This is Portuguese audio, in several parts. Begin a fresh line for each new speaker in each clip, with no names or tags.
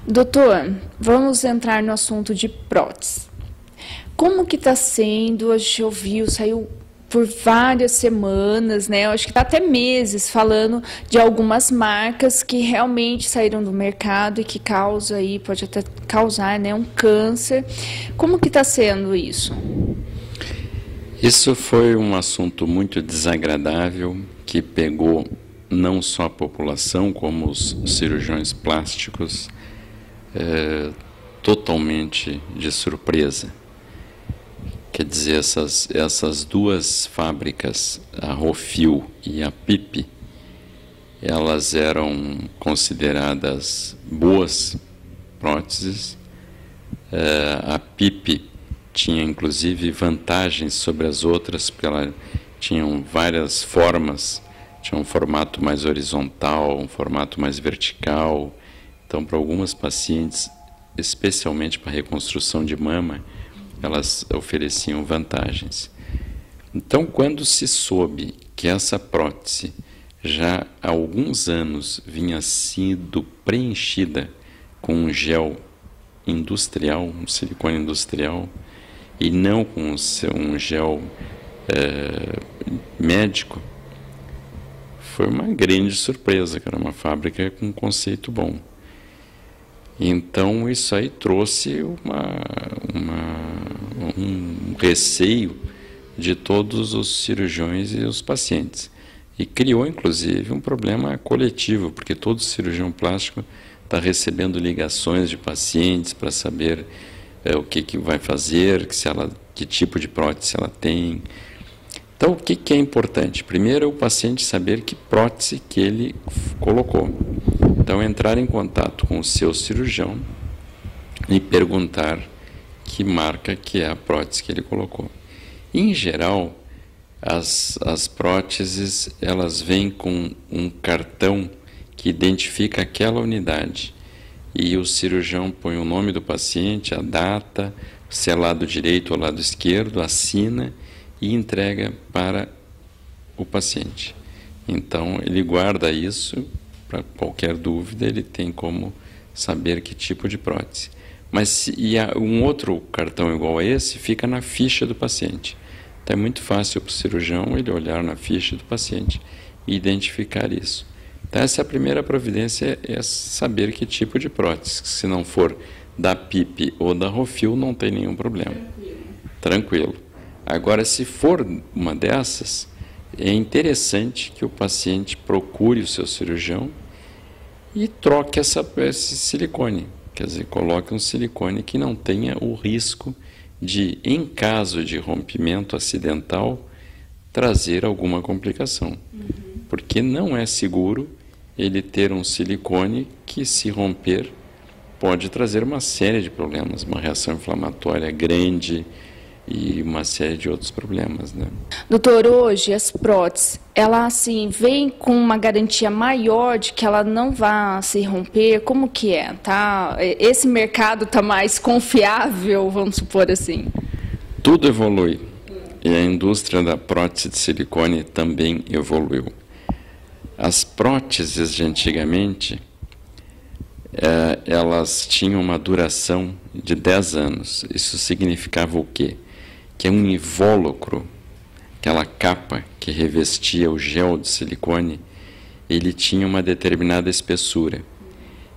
Doutor, vamos entrar no assunto de prótese. Como que está sendo? A gente ouviu, saiu por várias semanas, né? Eu acho que está até meses falando de algumas marcas que realmente saíram do mercado e que causa aí, pode até causar, né, um câncer. Como que está sendo isso?
Isso foi um assunto muito desagradável que pegou não só a população, como os cirurgiões plásticos, totalmente de surpresa. Quer dizer, essas duas fábricas, a Rofil e a PIP, elas eram consideradas boas próteses. A PIP tinha inclusive vantagens sobre as outras, porque elas tinham várias formas, tinha um formato mais horizontal, um formato mais vertical. Então, para algumas pacientes, especialmente para reconstrução de mama, elas ofereciam vantagens. Então, quando se soube que essa prótese já há alguns anos vinha sido preenchida com um gel industrial, um silicone industrial, e não com um gel médico, foi uma grande surpresa, que era uma fábrica com um conceito bom. Então, isso aí trouxe um receio de todos os cirurgiões e os pacientes. E criou, inclusive, um problema coletivo, porque todo cirurgião plástico está recebendo ligações de pacientes para saber o que vai fazer, que tipo de prótese ela tem. Então, o que é importante? Primeiro, é o paciente saber que prótese que ele colocou. Então, entrar em contato com o seu cirurgião e perguntar que marca que é a prótese que ele colocou. Em geral, as próteses, elas vêm com um cartão que identifica aquela unidade. E o cirurgião põe o nome do paciente, a data, se é lado direito ou lado esquerdo, assina e entrega para o paciente. Então, ele guarda isso, para qualquer dúvida, ele tem como saber que tipo de prótese. Mas um outro cartão igual a esse fica na ficha do paciente. Então, é muito fácil para o cirurgião ele olhar na ficha do paciente e identificar isso. Então, essa é a primeira providência, é saber que tipo de prótese. Se não for da PIP ou da Rofil, não tem nenhum problema. Tranquilo. Agora, se for uma dessas, é interessante que o paciente procure o seu cirurgião e troque esse silicone. Quer dizer, coloque um silicone que não tenha o risco de, em caso de rompimento acidental, trazer alguma complicação. Porque não é seguro ele ter um silicone que, se romper, pode trazer uma série de problemas, uma reação inflamatória grande e uma série de outros problemas, né?
Doutor, hoje as próteses, ela assim, vem com uma garantia maior de que ela não vai se romper? Como que é, tá? Esse mercado está mais confiável, vamos supor assim?
Tudo evolui. E a indústria da prótese de silicone também evoluiu. As próteses de antigamente, elas tinham uma duração de 10 anos. Isso significava o quê? Que um invólucro, aquela capa que revestia o gel de silicone, ele tinha uma determinada espessura.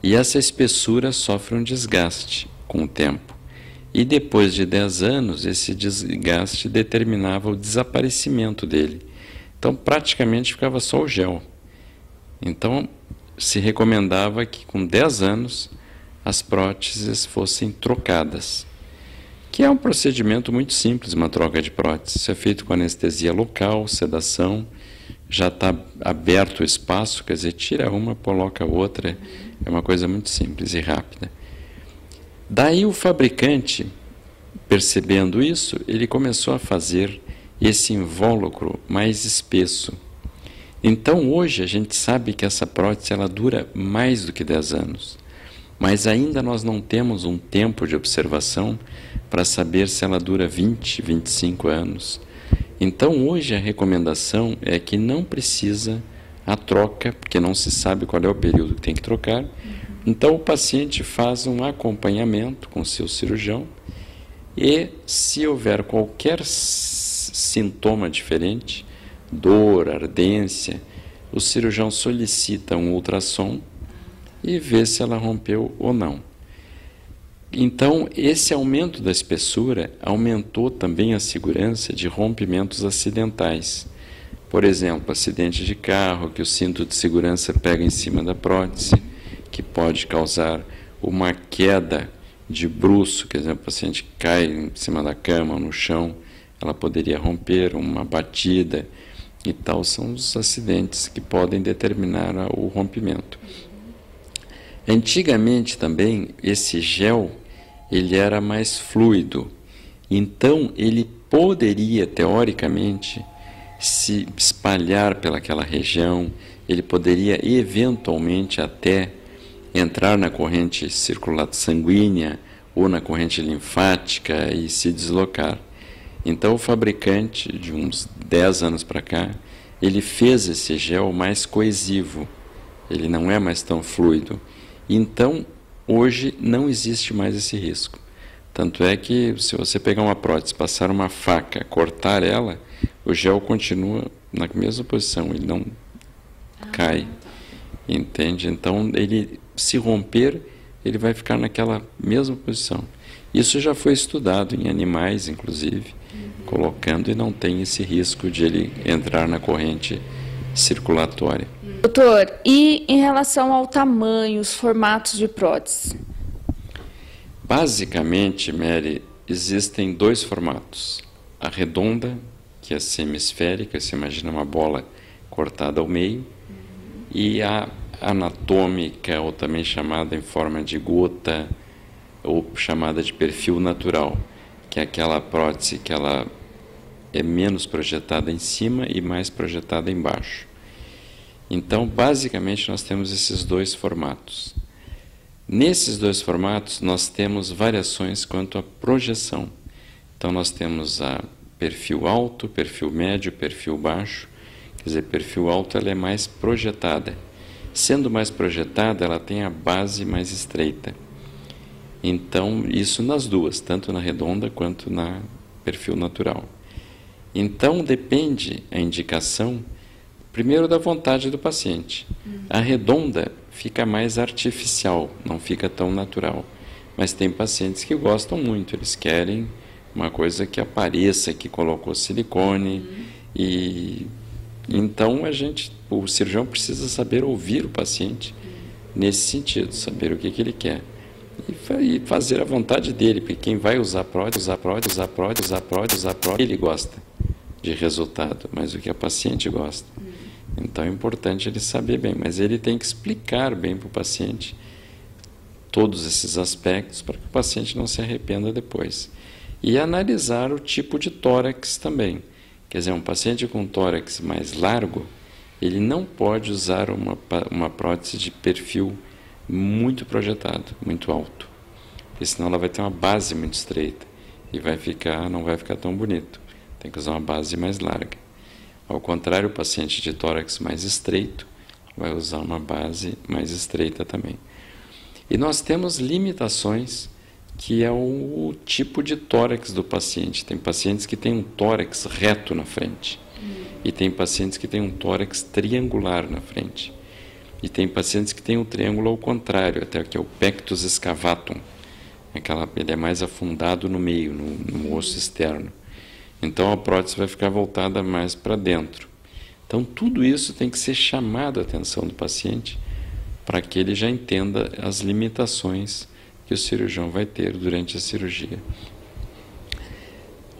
E essa espessura sofre um desgaste com o tempo. E depois de 10 anos, esse desgaste determinava o desaparecimento dele. Então, praticamente ficava só o gel. Então, se recomendava que com 10 anos as próteses fossem trocadas, que é um procedimento muito simples, uma troca de prótese. Isso é feito com anestesia local, sedação, já está aberto o espaço, quer dizer, tira uma, coloca outra, é uma coisa muito simples e rápida. Daí o fabricante, percebendo isso, ele começou a fazer esse invólucro mais espesso. Então, hoje, a gente sabe que essa prótese ela dura mais do que 10 anos, mas ainda nós não temos um tempo de observação para saber se ela dura 20, 25 anos. Então, hoje, a recomendação é que não precisa a troca, porque não se sabe qual é o período que tem que trocar, Então o paciente faz um acompanhamento com o seu cirurgião e, se houver qualquer sintoma diferente, dor, ardência, o cirurgião solicita um ultrassom e vê se ela rompeu ou não. Então, esse aumento da espessura aumentou também a segurança de rompimentos acidentais. Por exemplo, acidente de carro, que o cinto de segurança pega em cima da prótese, que pode causar uma queda de bruço, quer dizer, o paciente cai em cima da cama ou no chão, ela poderia romper, uma batida e tal, são os acidentes que podem determinar o rompimento. Antigamente também, esse gel, ele era mais fluido, então ele poderia, teoricamente, se espalhar pelaquela região, ele poderia eventualmente até entrar na corrente circular sanguínea ou na corrente linfática e se deslocar. Então o fabricante, de uns 10 anos para cá, ele fez esse gel mais coesivo, ele não é mais tão fluido. Então, hoje não existe mais esse risco. Tanto é que, se você pegar uma prótese, passar uma faca, cortar ela, o gel continua na mesma posição, ele não cai. Entende? Então, ele, se romper, ele vai ficar naquela mesma posição. Isso já foi estudado em animais, inclusive, colocando, e não tem esse risco de ele entrar na corrente circulatória.
Doutor, e em relação ao tamanho, os formatos de prótese?
Basicamente, Mary, existem 2 formatos. A redonda, que é semisférica, você imagina uma bola cortada ao meio, e a anatômica, ou também chamada em forma de gota, ou chamada de perfil natural, que é aquela prótese que ela é menos projetada em cima e mais projetada embaixo. Então, basicamente, nós temos esses 2 formatos. Nesses 2 formatos, nós temos variações quanto à projeção. Então, nós temos a perfil alto, perfil médio, perfil baixo. Quer dizer, perfil alto ela é mais projetada. Sendo mais projetada, ela tem a base mais estreita. Então, isso nas duas, tanto na redonda quanto na perfil natural. Então, depende a indicação, primeiro, da vontade do paciente. A redonda fica mais artificial, não fica tão natural. Mas tem pacientes que gostam muito, eles querem uma coisa que apareça, que colocou silicone. E então o cirurgião precisa saber ouvir o paciente nesse sentido, saber o que ele quer. E fazer a vontade dele, porque quem vai usar prótese, ele gosta de resultado, mas o que a paciente gosta. Então é importante ele saber bem, mas ele tem que explicar bem para o paciente todos esses aspectos para que o paciente não se arrependa depois. E analisar o tipo de tórax também. Quer dizer, um paciente com tórax mais largo, ele não pode usar uma prótese de perfil muito projetado, muito alto, porque senão ela vai ter uma base muito estreita e não vai ficar tão bonito. Tem que usar uma base mais larga. Ao contrário, o paciente de tórax mais estreito vai usar uma base mais estreita também. E nós temos limitações, que é o tipo de tórax do paciente. Tem pacientes que têm um tórax reto na frente, e tem pacientes que têm um tórax triangular na frente. E tem pacientes que têm o triângulo ao contrário, até que é o pectus excavatum. Ele é mais afundado no meio, no osso externo. Então a prótese vai ficar voltada mais para dentro. Então tudo isso tem que ser chamado a atenção do paciente para que ele já entenda as limitações que o cirurgião vai ter durante a cirurgia.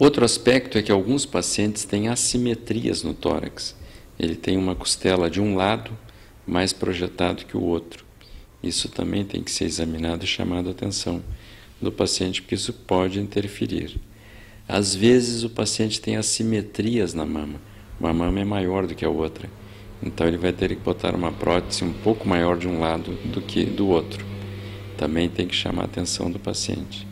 Outro aspecto é que alguns pacientes têm assimetrias no tórax. Ele tem uma costela de um lado mais projetado que o outro. Isso também tem que ser examinado e chamado a atenção do paciente, porque isso pode interferir. Às vezes o paciente tem assimetrias na mama. Uma mama é maior do que a outra. Então ele vai ter que botar uma prótese um pouco maior de um lado do que do outro. Também tem que chamar a atenção do paciente.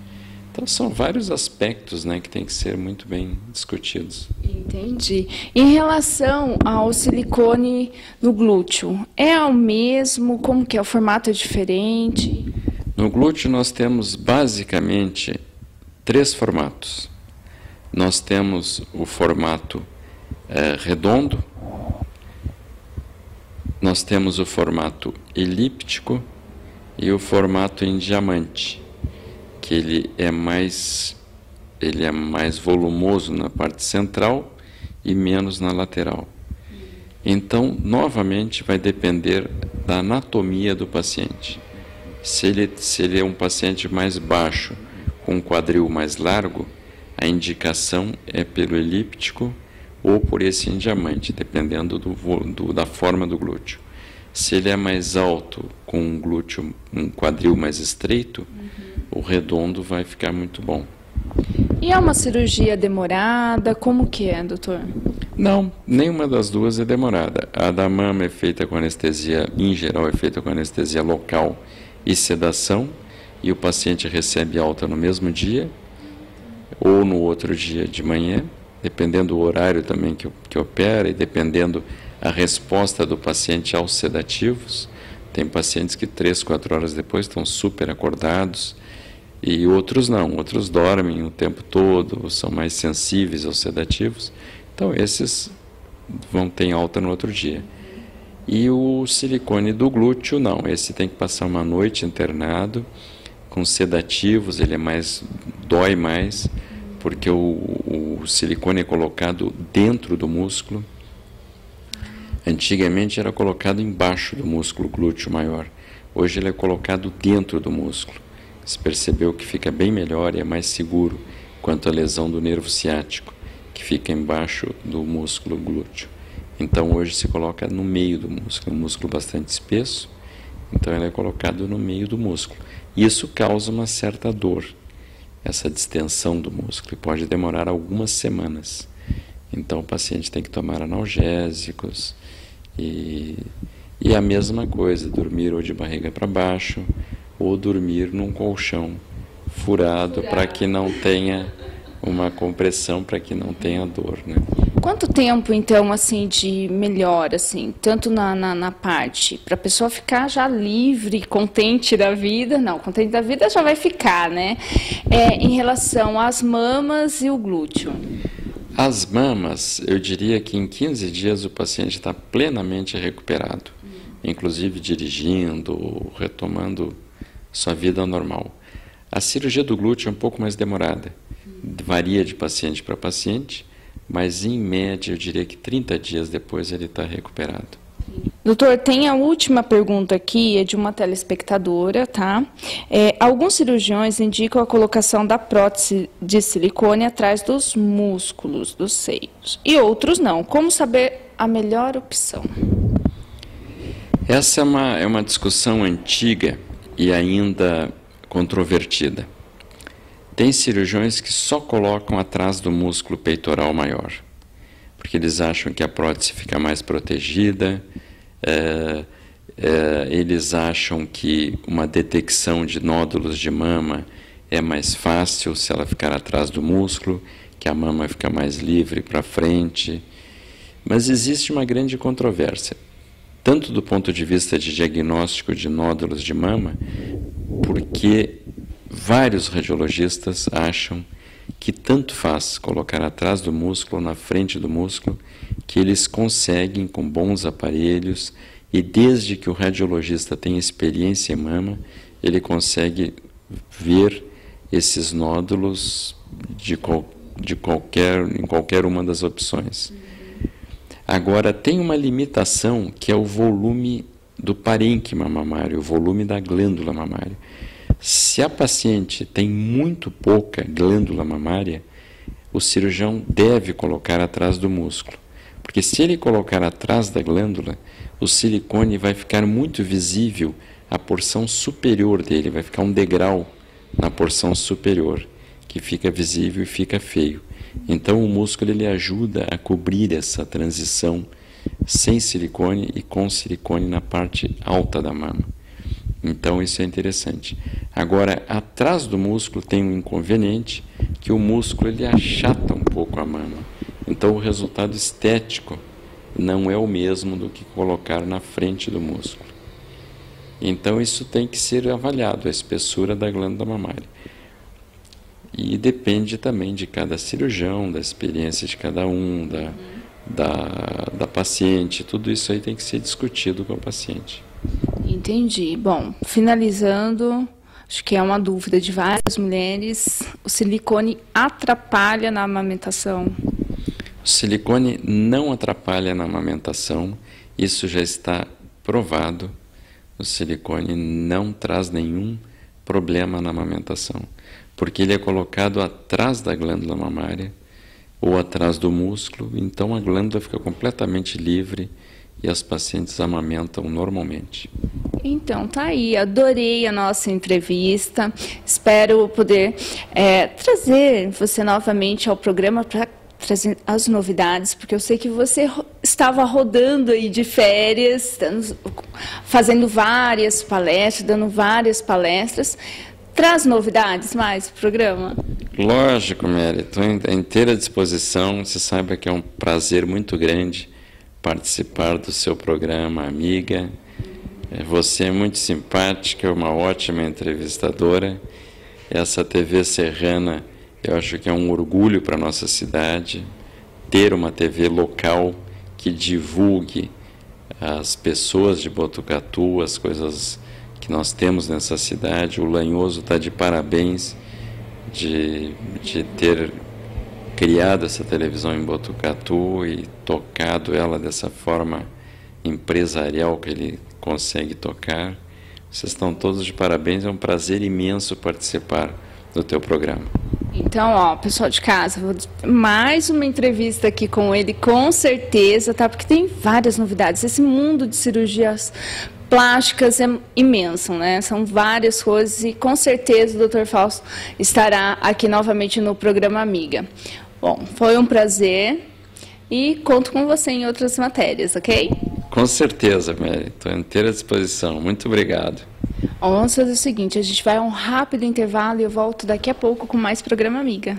Então, são vários aspectos, né, que têm que ser muito bem discutidos.
Entendi. Em relação ao silicone no glúteo, é o mesmo? Como que é? O formato é diferente?
No glúteo nós temos basicamente 3 formatos. Nós temos o formato redondo, nós temos o formato elíptico e o formato em diamante, que ele é mais volumoso na parte central e menos na lateral. Então, novamente, vai depender da anatomia do paciente. Se ele é um paciente mais baixo, com um quadril mais largo, a indicação é pelo elíptico ou por esse em diamante, dependendo da forma do glúteo. Se ele é mais alto, com um quadril mais estreito, o redondo vai ficar muito bom.
E é uma cirurgia demorada? Como que é, doutor?
Não, nenhuma das duas é demorada. A da mama é feita com anestesia, em geral é feita com anestesia local e sedação, e o paciente recebe alta no mesmo dia ou no outro dia de manhã, dependendo do horário também que opera e dependendo a resposta do paciente aos sedativos. Tem pacientes que 3, 4 horas depois estão super acordados e outros não, outros dormem o tempo todo, são mais sensíveis aos sedativos. Então esses vão ter alta no outro dia. E o silicone do glúteo não, esse tem que passar uma noite internado com sedativos, ele dói mais, porque o silicone é colocado dentro do músculo. Antigamente era colocado embaixo do músculo glúteo maior, hoje ele é colocado dentro do músculo. Se percebeu que fica bem melhor e é mais seguro quanto à lesão do nervo ciático, que fica embaixo do músculo glúteo. Então hoje se coloca no meio do músculo, um músculo bastante espesso, então ele é colocado no meio do músculo. Isso causa uma certa dor, essa distensão do músculo, e pode demorar algumas semanas. Então o paciente tem que tomar analgésicos e a mesma coisa, dormir ou de barriga para baixo ou dormir num colchão furado para que não tenha uma compressão, para que não tenha dor, né?
Quanto tempo, então, assim, de melhora, assim, tanto na parte, para a pessoa ficar já livre, contente da vida? Não, contente da vida já vai ficar, né? Em relação às mamas e o glúteo.
As mamas, eu diria que em 15 dias o paciente está plenamente recuperado, inclusive dirigindo, retomando sua vida normal. A cirurgia do glúteo é um pouco mais demorada, varia de paciente para paciente, mas em média eu diria que 30 dias depois ele está recuperado.
Doutor, tem a última pergunta aqui, é de uma telespectadora, tá? Alguns cirurgiões indicam a colocação da prótese de silicone atrás dos músculos dos seios, e outros não. Como saber a melhor opção?
Essa é uma discussão antiga e ainda controvertida. Tem cirurgiões que só colocam atrás do músculo peitoral maior, porque eles acham que a prótese fica mais protegida, eles acham que uma detecção de nódulos de mama é mais fácil se ela ficar atrás do músculo, que a mama fica mais livre para frente. Mas existe uma grande controvérsia, tanto do ponto de vista de diagnóstico de nódulos de mama, porque vários radiologistas acham que tanto faz colocar atrás do músculo ou na frente do músculo, que eles conseguem, com bons aparelhos, e desde que o radiologista tenha experiência em mama, ele consegue ver esses nódulos em qualquer uma das opções. Agora, tem uma limitação que é o volume do parênquima mamário, o volume da glândula mamária. Se a paciente tem muito pouca glândula mamária, o cirurgião deve colocar atrás do músculo, porque se ele colocar atrás da glândula, o silicone vai ficar muito visível a porção superior dele, vai ficar um degrau na porção superior, que fica visível e fica feio. Então o músculo ele ajuda a cobrir essa transição sem silicone e com silicone na parte alta da mama. Então isso é interessante. Agora, atrás do músculo tem um inconveniente, que o músculo ele achata um pouco a mama. Então o resultado estético não é o mesmo do que colocar na frente do músculo. Então isso tem que ser avaliado, a espessura da glândula mamária. E depende também de cada cirurgião, da experiência de cada um, da paciente, tudo isso aí tem que ser discutido com o paciente.
Entendi. Bom, finalizando, acho que é uma dúvida de várias mulheres, o silicone atrapalha na amamentação?
O silicone não atrapalha na amamentação, isso já está provado. O silicone não traz nenhum problema na amamentação, porque ele é colocado atrás da glândula mamária ou atrás do músculo, então a glândula fica completamente livre e as pacientes amamentam normalmente.
Então, tá aí, adorei a nossa entrevista, espero poder trazer você novamente ao programa para trazer as novidades, porque eu sei que você estava rodando aí de férias, fazendo várias palestras, dando várias palestras. Traz novidades mais para o programa?
Lógico, Mary, estou à inteira disposição. Você sabe que é um prazer muito grande participar do seu programa, amiga. Você é muito simpática, é uma ótima entrevistadora. Essa TV Serrana, eu acho que é um orgulho para a nossa cidade, ter uma TV local que divulgue as pessoas de Botucatu, as coisas que nós temos nessa cidade. O Lanhoso está de parabéns de ter criado essa televisão em Botucatu e tocado ela dessa forma empresarial que ele consegue tocar. Vocês estão todos de parabéns, é um prazer imenso participar do teu programa.
Então, ó, pessoal de casa, vou mais uma entrevista aqui com ele, com certeza, tá? Porque tem várias novidades. Esse mundo de cirurgias plásticas é imenso, né? São várias coisas e com certeza o Dr. Fausto estará aqui novamente no programa Amiga. Bom, foi um prazer e conto com você em outras matérias, ok?
Com certeza, Mary. Estou à inteira disposição. Muito obrigado.
Vamos fazer o seguinte, a gente vai a um rápido intervalo e eu volto daqui a pouco com mais programa Amiga.